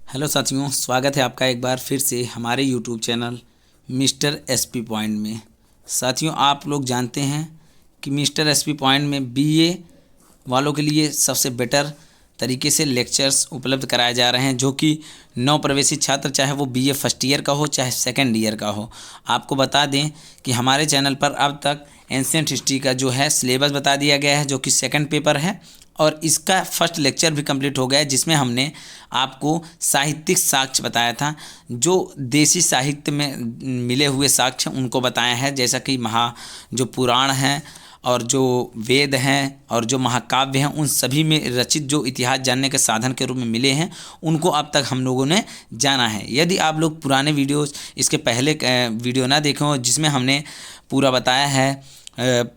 Hello साथियों, स्वागत है आपका एक बार फिर से हमारे YouTube channel mister SP point में। साथियों, आप लोग जानते हैं कि मिस्टर एसपी पॉइंट में बीए वालों के लिए सबसे बेटर तरीके से लेक्चर्स उपलब्ध कराए जा रहे हैं, जो कि नव प्रवेशी छात्र, चाहे वो बीए फर्स्ट ईयर का हो चाहे सेकेंड ईयर का हो। आपको बता दें कि हमारे चैनल पर अब तक एंशिएंट हिस्ट्री का जो है सिलेबस बता दिया गया है, जो कि सेकंड पेपर है, और इसका फर्स्ट लेक्चर भी कंप्लीट हो गया है, जिसमें हमने आपको साहित्यिक साक्ष्य बताया था। जो देसी साहित्य में मिले हुए साक्ष्य उनको बताया है, जैसा कि जो पुराण हैं और जो वेद हैं और जो महाकाव्य हैं, उन सभी में रचित जो इतिहास जानने के साधन के रूप में मिले हैं, उनको अब तक हम लोगों ने जाना है। यदि आप लोग पुराने वीडियोस, इसके पहले वीडियो ना देखे हो जिसमें हमने पूरा बताया है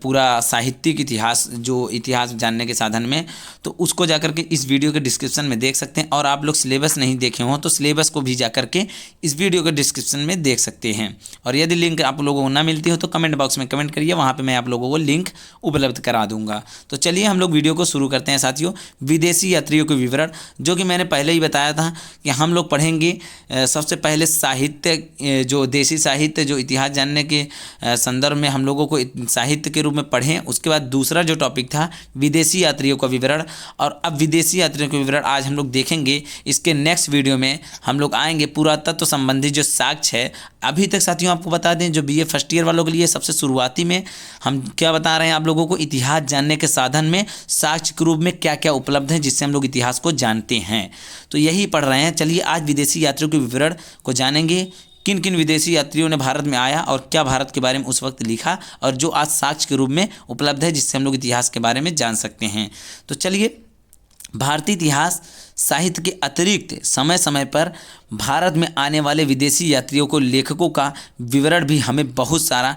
पूरा साहित्यिक इतिहास, जो इतिहास जानने के साधन में, तो उसको जाकर के इस वीडियो के डिस्क्रिप्शन में देख सकते हैं। और आप लोग सिलेबस नहीं देखे हो तो सिलेबस को भी जाकर के इस वीडियो के डिस्क्रिप्शन में देख सकते हैं। और यदि लिंक आप लोगों को ना मिलती हो तो कमेंट बॉक्स में कमेंट करिए, वहाँ पर मैं आप लोगों को लिंक उपलब्ध करा दूंगा। तो चलिए हम लोग वीडियो को शुरू करते हैं। साथियों, विदेशी यात्रियों के विवरण, जो कि मैंने पहले ही बताया था कि हम लोग पढ़ेंगे सबसे पहले साहित्य, जो देसी साहित्य, जो इतिहास जानने के संदर्भ में हम लोगों को साहित्य के रूप में पढ़ें। उसके बाद दूसरा जो टॉपिक था विदेशी यात्रियों का विवरण, और अब विदेशी यात्रियों के विवरण आज हम लोग देखेंगे। इसके नेक्स्ट वीडियो में हम लोग आएंगे पुरातत्व संबंधी जो साक्ष्य है। अभी तक साथियों आपको बता दें, जो बीए फर्स्ट ईयर वालों के लिए सबसे शुरुआती में हम क्या बता रहे हैं आप लोगों को, इतिहास जानने के साधन में साक्ष्य के रूप में क्या क्या उपलब्ध है, जिससे हम लोग इतिहास को जानते हैं, तो यही पढ़ रहे हैं। चलिए आज विदेशी यात्रियों के विवरण को जानेंगे। किन किन विदेशी यात्रियों ने भारत में आया और क्या भारत के बारे में उस वक्त लिखा, और जो आज साक्ष्य के रूप में उपलब्ध है, जिससे हम लोग इतिहास के बारे में जान सकते हैं। तो चलिए, भारतीय इतिहास साहित्य के अतिरिक्त समय समय पर भारत में आने वाले विदेशी यात्रियों को लेखकों का विवरण भी हमें बहुत सारा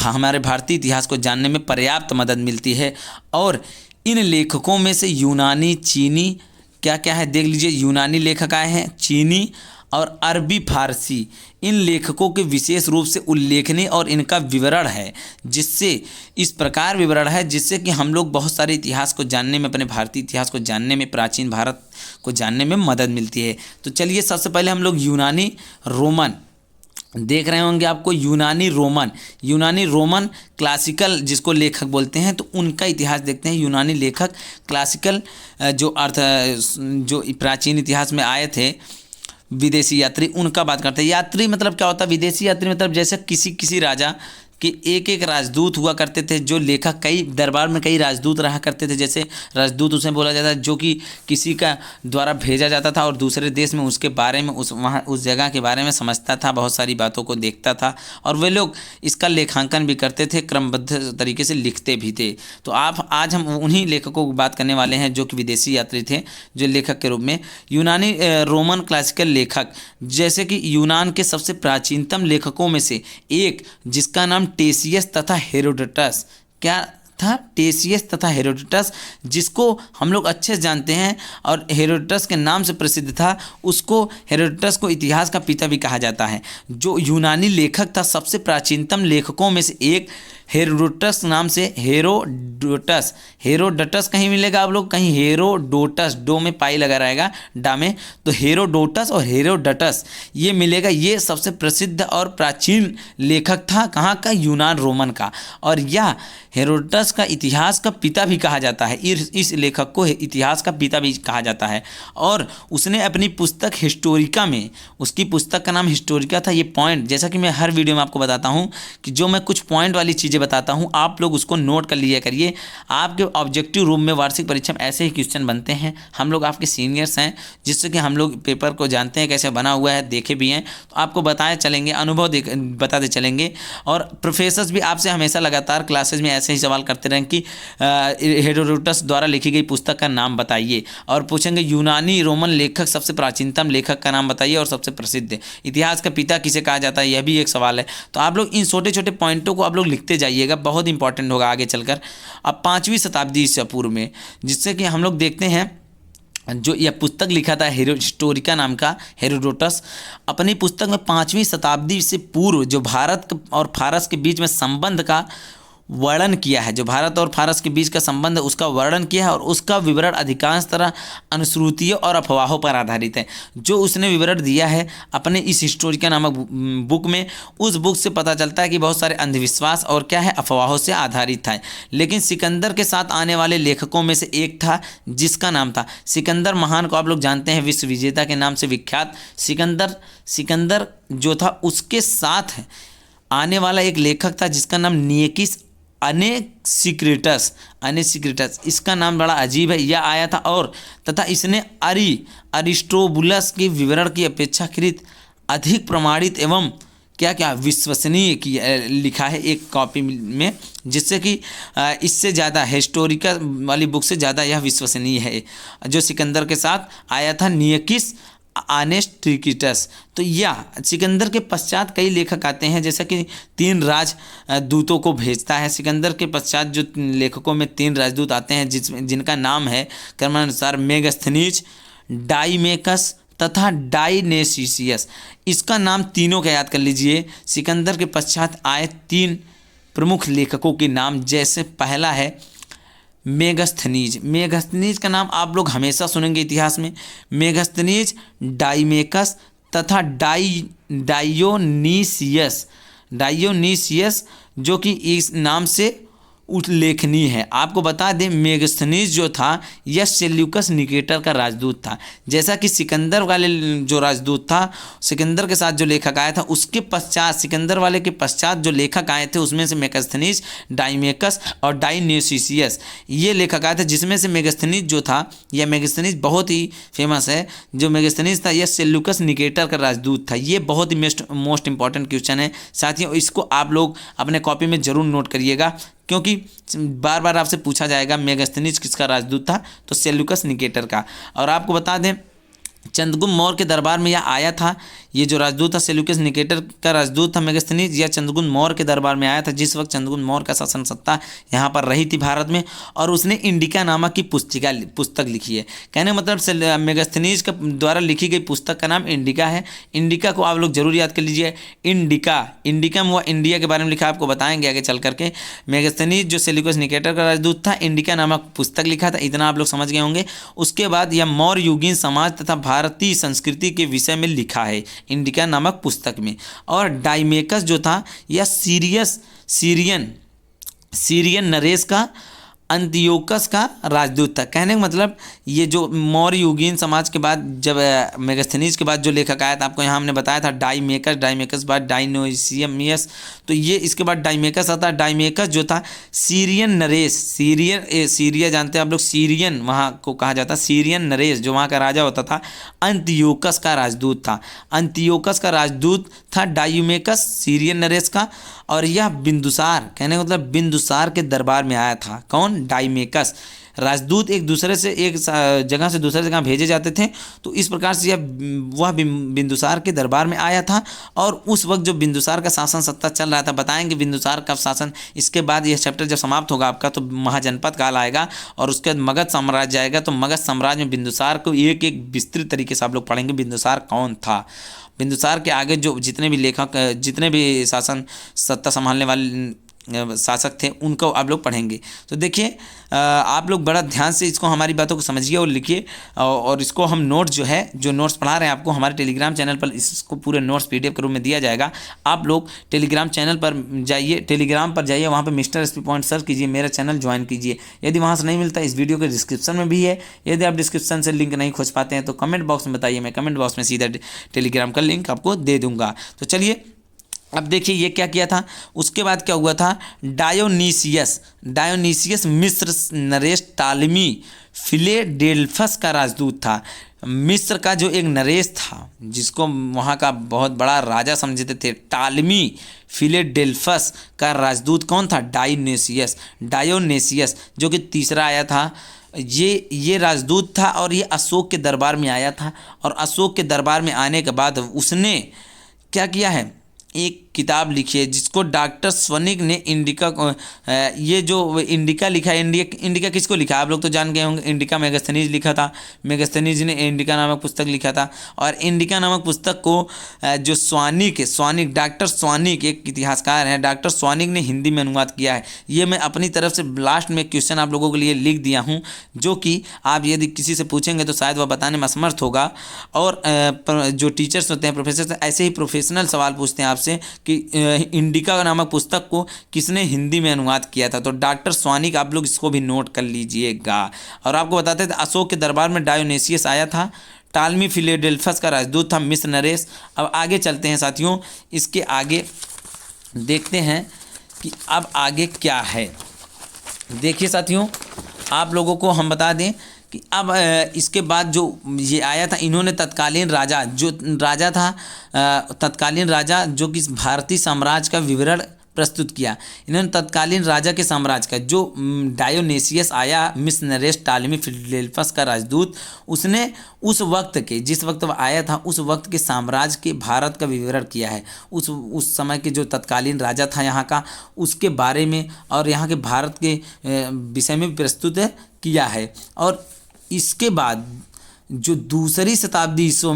हमारे भारतीय इतिहास को जानने में पर्याप्त मदद मिलती है। और इन लेखकों में से यूनानी, चीनी, क्या क्या है देख लीजिए। यूनानी लेखक आए हैं, चीनी और अरबी फारसी, इन लेखकों के विशेष रूप से उल्लेखनीय और इनका विवरण है, जिससे इस प्रकार विवरण है जिससे कि हम लोग बहुत सारे इतिहास को जानने में, अपने भारतीय इतिहास को जानने में, प्राचीन भारत को जानने में मदद मिलती है। तो चलिए सबसे पहले हम लोग यूनानी रोमन देख रहे होंगे आपको। यूनानी रोमन क्लासिकल जिसको लेखक बोलते हैं, तो उनका इतिहास देखते हैं। यूनानी लेखक क्लासिकल जो प्राचीन इतिहास में आए थे विदेशी यात्री, उनका बात करते हैं। यात्री मतलब क्या होता है? विदेशी यात्री मतलब जैसे किसी राजा कि एक एक राजदूत हुआ करते थे, जो लेखक कई दरबार में कई राजदूत रहा करते थे। जैसे राजदूत उसे बोला जाता है जो कि किसी का द्वारा भेजा जाता था और दूसरे देश में उसके बारे में, उस जगह के बारे में समझता था, बहुत सारी बातों को देखता था, और वे लोग इसका लेखांकन भी करते थे, क्रमबद्ध तरीके से लिखते भी थे। तो आज हम उन्हीं लेखकों की बात करने वाले हैं जो कि विदेशी यात्री थे, जो लेखक के रूप में। यूनानी रोमन क्लासिकल लेखक, जैसे कि यूनान के सबसे प्राचीनतम लेखकों में से एक, जिसका नाम टेसियस तथा हेरोडोटस, क्या था? टेसियस तथा हेरोडोटस, जिसको हम लोग अच्छे से जानते हैं और हेरोडोटस के नाम से प्रसिद्ध था। उसको, हेरोडोटस को इतिहास का पिता भी कहा जाता है। जो यूनानी लेखक था, सबसे प्राचीनतम लेखकों में से एक, हेरोडोटस नाम से। हेरोडोटस कहीं मिलेगा आप लोग, कहीं हेरोडोटस, डो में पाई लगा रहेगा, डा में, तो हेरोडोटस और हेरोडोटस ये मिलेगा। ये सबसे प्रसिद्ध और प्राचीन लेखक था, कहाँ का? यूनान रोमन का। और यह हेरोडोटस का इतिहास का पिता भी कहा जाता है। इस लेखक को इतिहास का पिता भी कहा जाता है। और उसने अपनी पुस्तक हिस्टोरिका में, उसकी पुस्तक का नाम हिस्टोरिका था। ये पॉइंट, जैसा कि मैं हर वीडियो में आपको बताता हूँ कि जो मैं कुछ पॉइंट वाली चीज़ें बताता हूँ, आप लोग उसको नोट कर लिया करिए। आपके ऑब्जेक्टिव रूम में वार्षिक परीक्षा में ऐसे ही क्वेश्चन बनते हैं। हम लोग आपके सीनियर्स हैं, जिससे कि हम लोग पेपर को जानते हैं कैसे बना हुआ है, देखे भी हैं, तो आपको बताए चलेंगे, अनुभव बताते चलेंगे। और प्रोफेसर्स भी आपसे हमेशा लगातार क्लासेज में ऐसे ही सवाल करते रहें कि हेरोडोटस द्वारा लिखी गई पुस्तक का नाम बताइए, और पूछेंगे यूनानी रोमन लेखक, सबसे प्राचीनतम लेखक का नाम बताइए और सबसे प्रसिद्ध इतिहास का पिता किसे कहा जाता है, यह भी एक सवाल है। तो आप लोग इन छोटे छोटे पॉइंटों को आप लोग लिखते जाइएगा, बहुत इंपॉर्टेंट होगा आगे चलकर। अब 5वीं शताब्दी ईसा पूर्व में, जिससे कि हम लोग देखते हैं, जो यह पुस्तक लिखा था हिस्टोरिका नाम का, हेरोडोटस, अपनी पुस्तक में 5वीं शताब्दी से पूर्व जो भारत और फारस के बीच में संबंध का वर्णन किया है, जो भारत और फारस के बीच का संबंध है उसका वर्णन किया है, और उसका विवरण अधिकांश तरह अनुश्रुतियों और अफवाहों पर आधारित है। जो उसने विवरण दिया है अपने इस हिस्टोरिका नामक बुक में, उस बुक से पता चलता है कि बहुत सारे अंधविश्वास और क्या है, अफवाहों से आधारित था। लेकिन सिकंदर के साथ आने वाले लेखकों में से एक था जिसका नाम था सिकंदर महान को आप लोग जानते हैं, विश्व विजेता के नाम से विख्यात सिकंदर जो था, उसके साथ आने वाला एक लेखक था जिसका नाम निकेस अनेसिक्रिटस। इसका नाम बड़ा अजीब है, यह आया था और तथा इसने अरिस्टोबुलस के विवरण की अपेक्षाकृत अधिक प्रमाणित एवं क्या विश्वसनीय लिखा है एक कॉपी में, जिससे कि इससे ज़्यादा हिस्टोरिका वाली बुक से ज़्यादा यह विश्वसनीय है, जो सिकंदर के साथ आया था निकेस अनेसिक्रिटस। तो यह सिकंदर के पश्चात कई लेखक आते हैं, जैसा कि 3 राजदूतों को भेजता है। सिकंदर के पश्चात जो लेखकों में 3 राजदूत आते हैं जिनका नाम है क्रमानुसार मेगास्थनीज, डाइमेकस तथा डायनेसियस। इसका नाम तीनों का याद कर लीजिए। सिकंदर के पश्चात आए 3 प्रमुख लेखकों के नाम, जैसे पहला है मेगास्थनीज का नाम आप लोग हमेशा सुनेंगे इतिहास में। मेगास्थनीज, डाइमेकस तथा डायोनीसियस जो कि इस नाम से उल्लेखनीय है। आपको बता दें मेगास्थनीज जो था यह सेल्यूकस निकेटर का राजदूत था। जैसा कि सिकंदर वाले जो राजदूत था, सिकंदर के साथ जो लेखक आया था, उसके पश्चात सिकंदर वाले के पश्चात जो लेखक आए थे उसमें से मेगास्थनीज, डाइमेकस और डायनेसियस ये लेखक आए थे, जिसमें से मेगास्थनीज जो था, यह मेगास्थनीज बहुत ही फेमस है। जो मेगास्थनीज था यह सेल्यूकस निकेटर का राजदूत था। ये बहुत ही मोस्ट इंपॉर्टेंट क्वेश्चन है साथियों, इसको आप लोग अपने कॉपी में जरूर नोट करिएगा, क्योंकि बार बार आपसे पूछा जाएगा मेगास्थनीज किसका राजदूत था, तो सेल्यूकस निकेटर का। और आपको बता दें चंद्रगुप्त मौर्य के दरबार में यह आया था। ये जो राजदूत था सेल्यूकस निकेटर का राजदूत था मेगास्थनीज, यह चंद्रगुप्त मौर्य के दरबार में आया था जिस वक्त चंद्रगुप्त मौर्य का शासन सत्ता यहाँ पर रही थी भारत में, और उसने इंडिका नामक की पुस्तक लिखी है। कहने मतलब मेगास्थनीज का द्वारा लिखी गई पुस्तक का नाम इंडिका है। इंडिका को आप लोग जरूर याद कर लीजिए। इंडिका में वह इंडिया के बारे में लिखा, आपको बताएंगे आगे चल करके। मेगास्थनीज जो सेल्यूकस निकेटर का राजदूत था, इंडिका नामक पुस्तक लिखा था, इतना आप लोग समझ गए होंगे। उसके बाद यह मौर्य युगीन समाज तथा भारतीय संस्कृति के विषय में लिखा है इंडिका नामक पुस्तक में। और डाइमेकस जो था यह सीरियन नरेश का अंतियोकस का राजदूत था। कहने का मतलब ये जो मौर्य युगीन समाज के बाद जब मेगास्थनीज के बाद जो लेखक आया था, आपको यहाँ हमने बताया था डाइमेकस बाद डायनोसियस, तो ये इसके बाद डाइमेकस आता है। डाइमेकस जो था सीरियन नरेश, सीरिया जानते हैं आप लोग, सीरियन वहाँ को कहा जाता है, सीरियन नरेश जो वहाँ का राजा होता था, अंतियोकस का राजदूत था। अंतियोकस का राजदूत था डाइमेकस सीरियन नरेश का। और यह बिंदुसार, कहने का मतलब बिंदुसार के दरबार में आया था। कौन? डाइमेकस। राजदूत एक दूसरे से एक जगह से दूसरे जगह भेजे जाते थे, तो इस प्रकार से वह बिंदुसार के दरबार में आया था। और उस वक्त जो बिंदुसार का शासन सत्ता चल रहा था, बताएंगे बिंदुसार का शासन। इसके बाद यह चैप्टर जब समाप्त होगा आपका, तो महाजनपद काल आएगा और उसके बाद मगध साम्राज्य आएगा। तो मगध साम्राज्य में बिंदुसार को एक एक विस्तृत तरीके से आप लोग पढ़ेंगे बिंदुसार कौन था। बिंदुसार के आगे जो जितने भी लेखक, जितने भी शासन सत्ता संभालने वाले शासक थे, उनको आप लोग पढ़ेंगे। तो देखिए आप लोग बड़ा ध्यान से इसको, हमारी बातों को समझिए और लिखिए। और इसको हम नोट्स जो नोट्स पढ़ा रहे हैं आपको, हमारे टेलीग्राम चैनल पर इसको पूरे नोट्स PDF के रूप में दिया जाएगा। आप लोग टेलीग्राम चैनल पर जाइए, टेलीग्राम पर जाइए, वहाँ पर मिस्टर SP पॉइंट सर्च कीजिए, मेरा चैनल ज्वाइन कीजिए। यदि वहाँ से नहीं मिलता, इस वीडियो के डिस्क्रिप्शन में भी है। यदि आप डिस्क्रिप्शन से लिंक नहीं खोज पाते हैं तो कमेंट बॉक्स में बताइए, मैं कमेंट बॉक्स में सीधा टेलीग्राम का लिंक आपको दे दूँगा। तो चलिए अब देखिए ये क्या किया था। उसके बाद क्या हुआ था, डायोनीसियस मिस्र नरेश टालमी फिलेडेल्फस का राजदूत था। मिस्र का जो एक नरेश था जिसको वहाँ का बहुत बड़ा राजा समझते थे, टालमी फिलेडेल्फस का राजदूत कौन था? डायोनेसियस जो कि तीसरा आया था। ये राजदूत था और ये अशोक के दरबार में आया था। और अशोक के दरबार में आने के बाद उसने क्या किया है, एक किताब लिखी है जिसको डॉक्टर स्वनिक ने इंडिका ये जो इंडिका लिखा है, इंडिका किसको लिखा है आप लोग तो जान गए होंगे। इंडिका मेगास्थनीज लिखा था, मेगास्थनीज ने इंडिका नामक पुस्तक लिखा था। और इंडिका नामक पुस्तक को जो स्वानिक डॉक्टर स्वानिक एक इतिहासकार हैं, डॉक्टर स्वानिक ने हिंदी में अनुवाद किया है। ये मैं अपनी तरफ से लास्ट में क्वेश्चन आप लोगों के लिए लिख दिया हूँ, जो कि आप यदि किसी से पूछेंगे तो शायद वह बताने में असमर्थ होगा। और जो टीचर्स होते हैं, प्रोफेसर, ऐसे ही प्रोफेशनल सवाल पूछते हैं आपसे कि इंडिका नामक पुस्तक को किसने हिंदी में अनुवाद किया था। तो डॉक्टर स्वानिक, आप लोग इसको भी नोट कर लीजिएगा। और आपको बताते थे अशोक के दरबार में डायोनेसियस आया था, टालमी फिलेडेल्फस का राजदूत था मिस्र नरेश। अब आगे चलते हैं साथियों, इसके आगे देखते हैं कि अब आगे क्या है। देखिए साथियों, आप लोगों को हम बता दें कि अब इसके बाद जो ये आया था, इन्होंने तत्कालीन राजा जो कि भारतीय साम्राज्य का विवरण प्रस्तुत किया। इन्होंने तत्कालीन राजा के साम्राज्य का, जो डायोनेसियस आया, मिस्र नरेश टालमी फिलेडेल्फस का राजदूत, उसने उस वक्त के, जिस वक्त वह आया था उस वक्त के साम्राज्य के भारत का विवरण किया है। उस समय के जो तत्कालीन राजा था यहाँ का, उसके बारे में और यहाँ के भारत के विषय में प्रस्तुत किया है। और इसके बाद जो दूसरी शताब्दी ईस्वी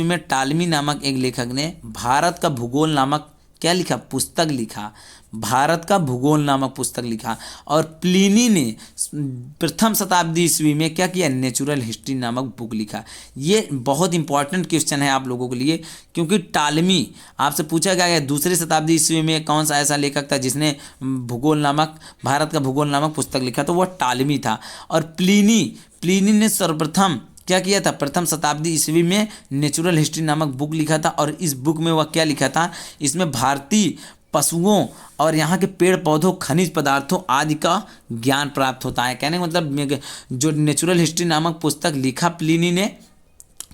में टालमी नामक एक लेखक ने भारत का भूगोल नामक क्या लिखा, पुस्तक लिखा, भारत का भूगोल नामक पुस्तक लिखा। और प्लिनी ने प्रथम शताब्दी ईस्वी में क्या किया, नेचुरल हिस्ट्री नामक बुक लिखा। ये बहुत इंपॉर्टेंट क्वेश्चन है आप लोगों के लिए, क्योंकि टालमी आपसे पूछा गया है दूसरी शताब्दी ईस्वी में कौन सा ऐसा लेखक था जिसने भारत का भूगोल नामक पुस्तक लिखा, तो वह टालमी था। और प्लिनी ने सर्वप्रथम क्या किया था, प्रथम शताब्दी ईस्वी में नेचुरल हिस्ट्री नामक बुक लिखा था। और इस बुक में वह क्या लिखा था, इसमें भारतीय पशुओं और यहाँ के पेड़ पौधों, खनिज पदार्थों आदि का ज्ञान प्राप्त होता है। कहने का मतलब जो नेचुरल हिस्ट्री नामक पुस्तक लिखा प्लिनी ने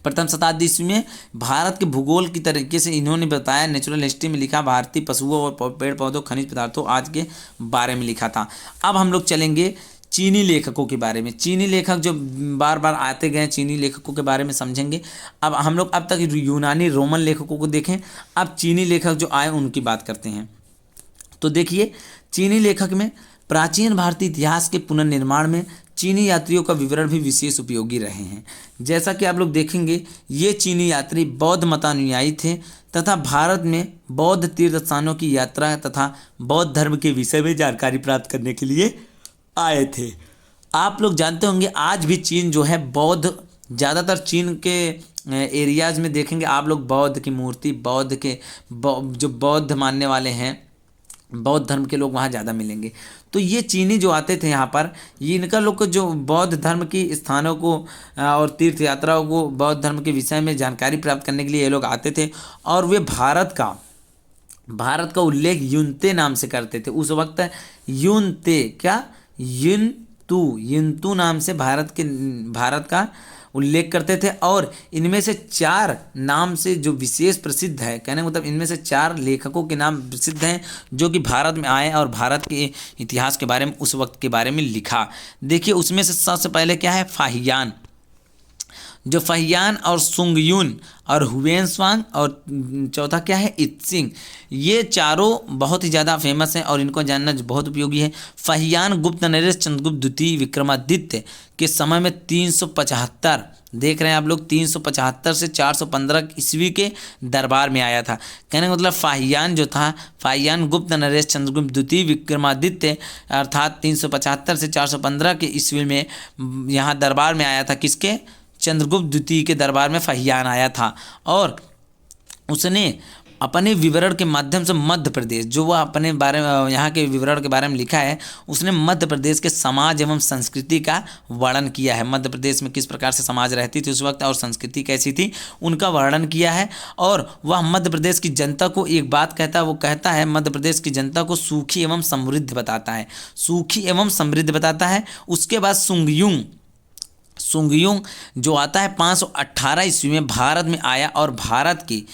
प्रथम शताब्दी ईस्वी में, भारत के भूगोल की तरीके से इन्होंने बताया, नेचुरल हिस्ट्री में लिखा, भारतीय पशुओं और पेड़ पौधों, खनिज पदार्थों आदि के बारे में लिखा था। अब हम लोग चलेंगे चीनी लेखकों के बारे में। चीनी लेखक जो बार बार आते गए, चीनी लेखकों के बारे में समझेंगे। अब हम लोग अब तक यूनानी रोमन लेखकों को देखें, अब चीनी लेखक जो आए उनकी बात करते हैं। तो देखिए, चीनी लेखक में प्राचीन भारतीय इतिहास के पुनर्निर्माण में चीनी यात्रियों का विवरण भी विशेष उपयोगी रहे हैं। जैसा कि आप लोग देखेंगे, ये चीनी यात्री बौद्ध मतानुयायी थे तथा भारत में बौद्ध तीर्थ स्थानों की यात्रा तथा बौद्ध धर्म के विषय में जानकारी प्राप्त करने के लिए आए थे। आप लोग जानते होंगे आज भी चीन जो है बौद्ध, ज़्यादातर चीन के एरियाज़ में देखेंगे आप लोग बौद्ध की मूर्ति, जो बौद्ध मानने वाले हैं, बौद्ध धर्म के लोग वहाँ ज़्यादा मिलेंगे। तो ये चीनी जो आते थे यहाँ पर, ये इनका लोग को जो बौद्ध धर्म की स्थानों को और तीर्थ यात्राओं को, बौद्ध धर्म के विषय में जानकारी प्राप्त करने के लिए ये लोग आते थे। और वे भारत का उल्लेख युनते नाम से करते थे। उस वक्त युनते क्या, युनतू नाम से भारत का उल्लेख करते थे। और इनमें से 4 नाम से जो विशेष प्रसिद्ध है, कहने का मतलब इनमें से 4 लेखकों के नाम प्रसिद्ध हैं जो कि भारत में आए और भारत के इतिहास के बारे में, उस वक्त के बारे में लिखा। देखिए, उसमें से सबसे पहले क्या है, फाहियान, जो फाहियान और सुंगयुन और हुएनसांग, और चौथा क्या है, इत्सिंग। ये चारों बहुत ही ज़्यादा फेमस हैं और इनको जानना बहुत उपयोगी है। फाहियान गुप्त नरेश चंद्रगुप्त द्वितीय विक्रमादित्य के समय में 375, देख रहे हैं आप लोग, 375 से 415 ईस्वी के दरबार में आया था। कहने का मतलब फाहियान जो था, फाहियान गुप्त नरेश चंद्रगुप्त द्वितीय विक्रमादित्य अर्थात 375 से 415 के ईस्वी में यहाँ दरबार में आया था। किसके, चंद्रगुप्त द्वितीय के दरबार में फाहियान आया था। और उसने अपने विवरण के माध्यम से मध्य प्रदेश, जो वह अपने बारे में, यहाँ के विवरण के बारे में लिखा है, उसने मध्य प्रदेश के समाज एवं संस्कृति का वर्णन किया है। मध्य प्रदेश में किस प्रकार से समाज रहती थी उस वक्त और संस्कृति कैसी थी, उनका वर्णन किया है। और वह मध्य प्रदेश की जनता को एक बात कहता है, वो कहता है मध्य प्रदेश की जनता को सूखी एवं समृद्ध बताता है, सूखी एवं समृद्ध बताता है। उसके बाद सुंगयुंग जो आता है 518 ईस्वी में भारत में आया और भारत की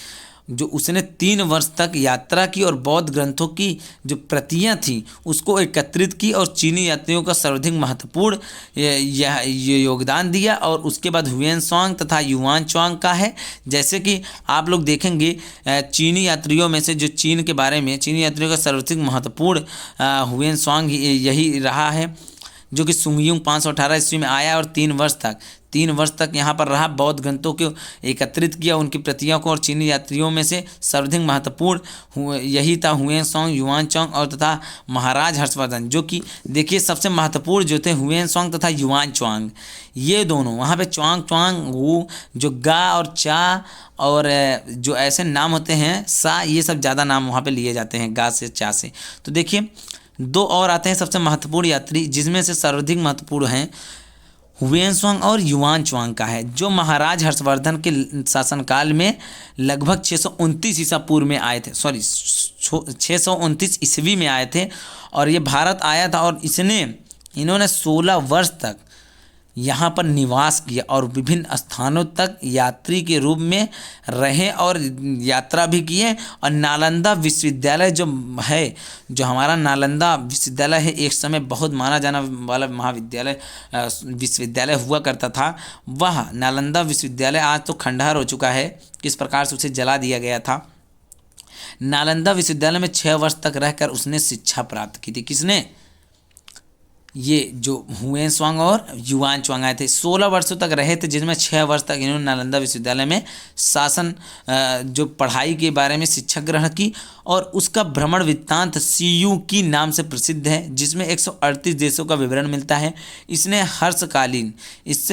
जो उसने 3 वर्ष तक यात्रा की और बौद्ध ग्रंथों की जो प्रतियां थी उसको एकत्रित की और चीनी यात्रियों का सर्वाधिक महत्वपूर्ण ये योगदान दिया। और उसके बाद हुएन तथा युआन च्वांग का है। जैसे कि आप लोग देखेंगे चीनी यात्रियों में से जो चीन के बारे में चीनी यात्रियों का सर्वाधिक महत्वपूर्ण हुएन यही रहा है, जो कि सुंगयुंग 518 ईस्वी में आया और 3 वर्ष तक यहाँ पर रहा, बौद्ध ग्रंथों को एकत्रित किया, उनकी प्रतियों को। और चीनी यात्रियों में से सर्वाधिक महत्वपूर्ण यही था हुएनसांग, युआनचांग और तथा महाराज हर्षवर्धन, जो कि देखिए सबसे महत्वपूर्ण जो थे हुएनसांग तथा युआनचांग, ये दोनों। वहाँ पे च्वांग वो जो गा और चा और जो ऐसे नाम होते हैं सा, ये सब ज़्यादा नाम वहाँ पे लिए जाते हैं गा से चा से। तो देखिए 2 और आते हैं सबसे महत्वपूर्ण यात्री, जिसमें से सर्वाधिक महत्वपूर्ण हैं हुएनसांग और युआनचांग का है, जो महाराज हर्षवर्धन के शासनकाल में लगभग 629 ईसा पूर्व में आए थे, 629 ईस्वी में आए थे। और ये भारत आया था और इन्होंने 16 वर्ष तक यहाँ पर निवास किया और विभिन्न स्थानों तक यात्री के रूप में रहे और यात्रा भी किए। और नालंदा विश्वविद्यालय जो है, जो हमारा नालंदा विश्वविद्यालय है, एक समय बहुत माना जाने वाला विश्वविद्यालय हुआ करता था। वह नालंदा विश्वविद्यालय आज तो खंडहर हो चुका है, किस प्रकार से उसे जला दिया गया था। नालंदा विश्वविद्यालय में 6 वर्ष तक रहकर उसने शिक्षा प्राप्त की थी। किसने? ये जो हुएनसांग और युआनचांग आए थे, 16 वर्षों तक रहे थे, जिसमें 6 वर्ष तक इन्होंने नालंदा विश्वविद्यालय में शासन जो पढ़ाई के बारे में शिक्षा ग्रहण की। और उसका भ्रमण वृत्तांत सीयू की नाम से प्रसिद्ध है, जिसमें 138 देशों का विवरण मिलता है। इससे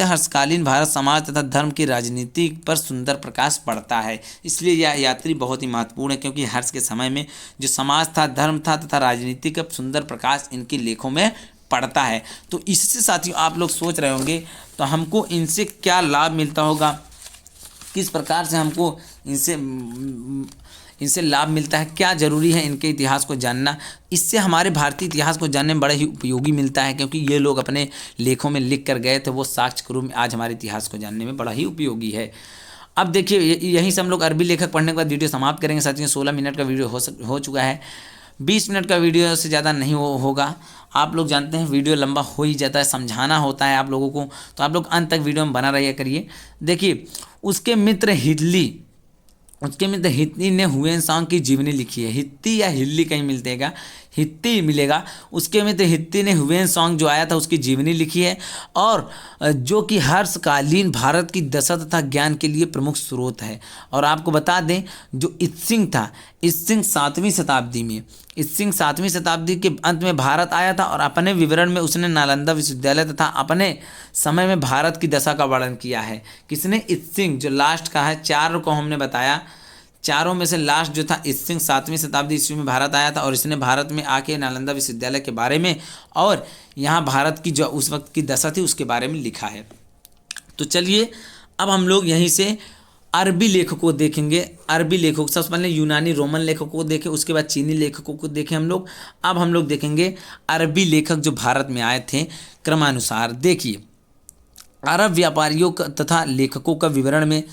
हर्षकालीन भारत समाज तथा धर्म की राजनीति पर सुंदर प्रकाश पड़ता है। इसलिए यह यात्री बहुत ही महत्वपूर्ण है, क्योंकि हर्ष के समय में जो समाज था, धर्म था तथा राजनीति का सुंदर प्रकाश इनके लेखों में पड़ता है। तो इससे साथियों आप लोग सोच रहे होंगे तो हमको इनसे क्या लाभ मिलता होगा, किस प्रकार से हमको इनसे लाभ मिलता है, क्या ज़रूरी है इनके इतिहास को जानना। इससे हमारे भारतीय इतिहास को जानने में बड़ा ही उपयोगी मिलता है, क्योंकि ये लोग अपने लेखों में लिख कर गए थे, वो साक्ष्य के रूप में आज हमारे इतिहास को जानने में बड़ा ही उपयोगी है। अब देखिए यहीं से हम लोग अरबी लेखक पढ़ने के बाद वीडियो समाप्त करेंगे साथियों। 16 मिनट का वीडियो हो चुका है, 20 मिनट का वीडियो से ज़्यादा नहीं होगा। आप लोग जानते हैं वीडियो लंबा हो ही जाता है, समझाना होता है आप लोगों को, तो आप लोग अंत तक वीडियो में बना रहिए करिए। देखिए उसके मित्र हित्ती ने हुएनसांग की जीवनी लिखी है। हित्ती या हिल्ली कहीं मिलतेगा, हित्ती मिलेगा। उसके मित्र हित्ती ने हुएनसांग जो आया था उसकी जीवनी लिखी है, और जो कि हर्षकालीन भारत की दशा तथा ज्ञान के लिए प्रमुख स्रोत है। और आपको बता दें जो इत्सिंग था, इत्सिंग 7वीं शताब्दी के अंत में भारत आया था, और अपने विवरण में उसने नालंदा विश्वविद्यालय तथा अपने समय में भारत की दशा का वर्णन किया है। किसने? इत्सिंग, जो लास्ट का है। 4 को हमने बताया, चारों में से लास्ट जो था इत्सिंग 7वीं शताब्दी ईस्वी में भारत आया था, और इसने भारत में आके नालंदा विश्वविद्यालय के बारे में और यहाँ भारत की जो उस वक्त की दशा थी उसके बारे में लिखा है। तो चलिए अब हम लोग यहीं से अरबी लेखकों को देखेंगे। अरबी लेखकों, सबसे पहले यूनानी रोमन लेखकों को देखें, उसके बाद चीनी लेखकों को देखें हम लोग। अब हम लोग देखेंगे अरबी लेखक जो भारत में आए थे क्रमानुसार। देखिए अरब व्यापारियों तथा लेखकों का विवरण में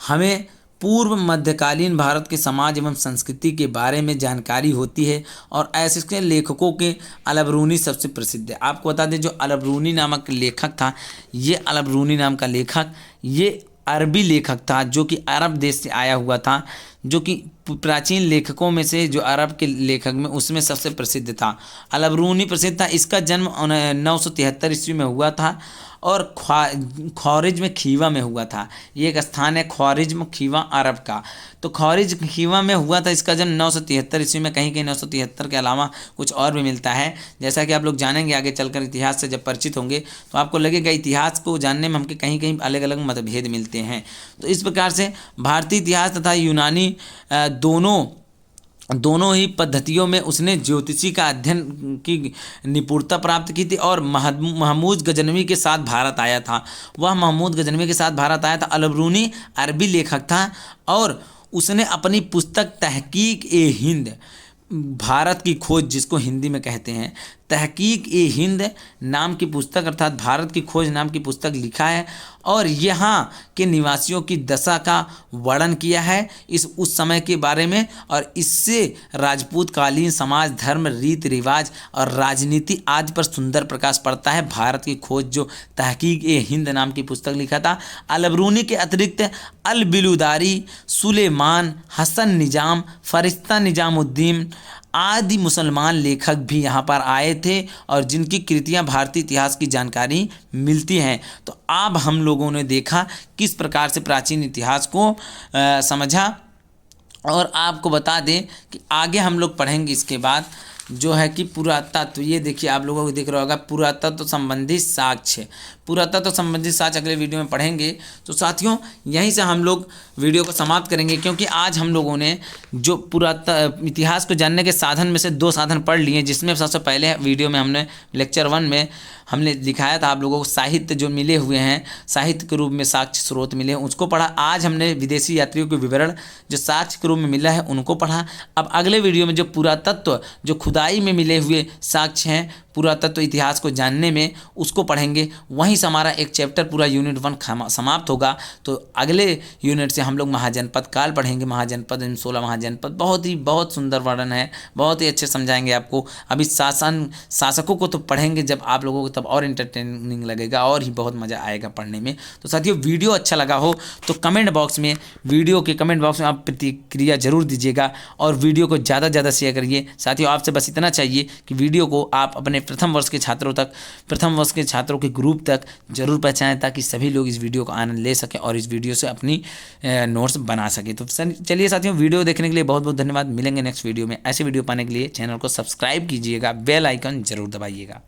हमें पूर्व मध्यकालीन भारत के समाज एवं संस्कृति के बारे में जानकारी होती है, और ऐसे के लेखकों के अलबरूनी सबसे प्रसिद्ध है। आपको बता दें जो अलबरूनी नामक लेखक था, ये अलबरूनी नाम का लेखक ये अरबी लेखक था, जो कि अरब देश से आया हुआ था, जो कि प्राचीन लेखकों में से जो अरब के लेखक में उसमें सबसे प्रसिद्ध था। अलबरूनी प्रसिद्ध था। इसका जन्म 973 ईस्वी में हुआ था, और ख्वारिज्म खीवा में हुआ था। ये एक स्थान है ख्वारिज्म खीवा अरब का, तो ख्वारिज्म खीवा में हुआ था। इसका जन्म 973 ईस्वी में, कहीं 973 के अलावा कुछ और भी मिलता है। जैसा कि आप लोग जानेंगे आगे चलकर, इतिहास से जब परिचित होंगे तो आपको लगेगा इतिहास को जानने में हमके कहीं अलग अलग मतभेद मिलते हैं। तो इस प्रकार से भारतीय इतिहास तथा यूनानी दोनों ही पद्धतियों में उसने ज्योतिषी का अध्ययन की निपुणता प्राप्त की थी, और महमूद गजनवी के साथ भारत आया था। वह महमूद गजनवी के साथ भारत आया था। अलबरूनी अरबी लेखक था, और उसने अपनी पुस्तक तहकीक ए हिंद, भारत की खोज जिसको हिंदी में कहते हैं, तहकीक ए हिंद नाम की पुस्तक अर्थात भारत की खोज नाम की पुस्तक लिखा है और यहाँ के निवासियों की दशा का वर्णन किया है उस समय के बारे में। और इससे राजपूत कालीन समाज, धर्म, रीति रिवाज और राजनीति आदि पर सुंदर प्रकाश पड़ता है। भारत की खोज जो तहकीक ए हिंद नाम की पुस्तक लिखा था। अलबरूनी के अतिरिक्त अल बिलुदारी, सुलेमान, हसन निजाम, फरिश्ता निजामुद्दीन आदि मुसलमान लेखक भी यहाँ पर आए थे और जिनकी कृतियाँ भारतीय इतिहास की जानकारी मिलती हैं। तो अब हम लोगों ने देखा किस प्रकार से प्राचीन इतिहास को समझा। और आपको बता दें कि आगे हम लोग पढ़ेंगे इसके बाद जो है कि पुरातत्व। ये देखिए आप लोगों को दिख रहा होगा पुरातत्व संबंधी साक्ष्य। पुरातत्व संबंधी साक्ष्य अगले वीडियो में पढ़ेंगे। तो साथियों यहीं से हम लोग वीडियो को समाप्त करेंगे, क्योंकि आज हम लोगों ने जो इतिहास को जानने के साधन में से 2 साधन पढ़ लिए, जिसमें सबसे पहले वीडियो में हमने लेक्चर 1 में हमने दिखाया था आप लोगों को साहित्य जो मिले हुए हैं, साहित्य के रूप में साक्ष्य स्रोत मिले हैं उसको पढ़ा। आज हमने विदेशी यात्रियों के विवरण जो साक्ष्य के रूप में मिला है उनको पढ़ा। अब अगले वीडियो में जो पुरातत्व जो खुदाई में मिले हुए साक्ष्य हैं पुरातत्व इतिहास को जानने में, उसको पढ़ेंगे। वहीं से हमारा एक चैप्टर पूरा यूनिट 1 समाप्त होगा। तो अगले यूनिट से हम लोग महाजनपद काल पढ़ेंगे। महाजनपद 16 महाजनपद बहुत सुंदर वर्णन है, बहुत ही अच्छे समझाएंगे आपको। अभी शासकों को तो पढ़ेंगे जब आप लोगों को, तब और इंटरटेनिंग लगेगा और ही बहुत मज़ा आएगा पढ़ने में। तो साथियों वीडियो अच्छा लगा हो तो वीडियो के कमेंट बॉक्स में आप प्रतिक्रिया जरूर दीजिएगा और वीडियो को ज़्यादा से ज़्यादा शेयर करिए। साथियों आपसे बस इतना चाहिए कि वीडियो को आप अपने प्रथम वर्ष के छात्रों के ग्रुप तक जरूर पहुंचाएं, ताकि सभी लोग इस वीडियो का आनंद ले सकें और इस वीडियो से अपनी नोट्स बना सकें। तो चलिए साथियों वीडियो देखने के लिए बहुत बहुत धन्यवाद। मिलेंगे नेक्स्ट वीडियो में। ऐसे वीडियो पाने के लिए चैनल को सब्सक्राइब कीजिएगा, बेल आइकन जरूर दबाइएगा।